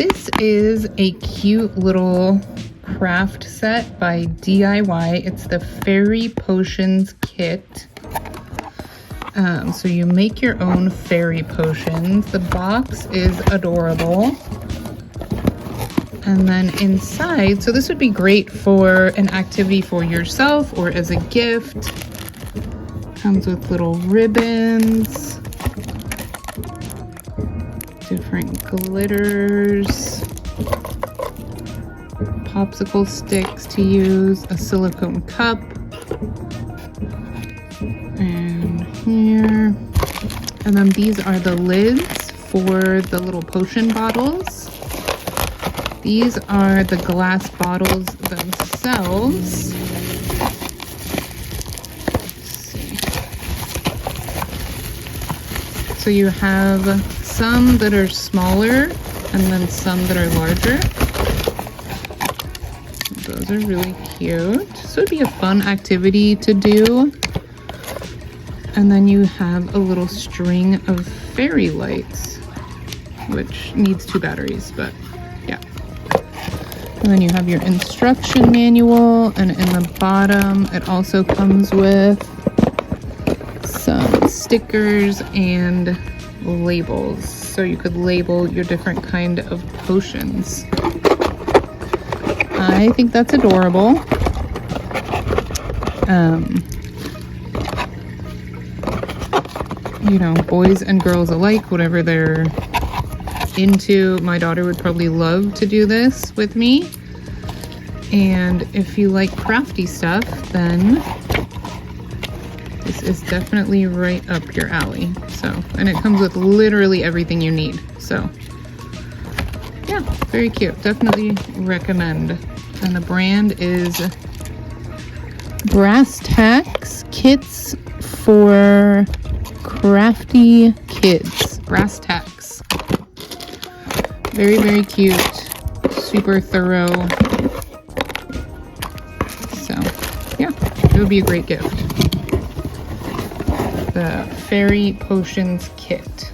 This is a cute little craft set by DIY. It's the Fairy Potions kit. So you make your own fairy potions. The box is adorable. And then inside, so this would be great for an activity for yourself or as a gift. Comes with little ribbons, different glitters, popsicle sticks to use, a silicone cup, and here. And then these are the lids for the little potion bottles. These are the glass bottles themselves. So you have some that are smaller and then some that are larger. Those are really cute. So it'd be a fun activity to do. And then you have a little string of fairy lights, which needs 2 batteries, but yeah. And then you have your instruction manual, and in the bottom it also comes with some stickers and labels, so you could label your different kind of potions. I think that's adorable. You know, boys and girls alike, whatever they're into. My daughter would probably love to do this with me. And if you like crafty stuff, then this is definitely right up your alley. So, and it comes with literally everything you need. So, yeah, very cute. Definitely recommend. And the brand is Brass Tacks Kits for Crafty Kids. Brass Tacks. Very, very cute. Super thorough. So, yeah, it would be a great gift. The Fairy Potions kit.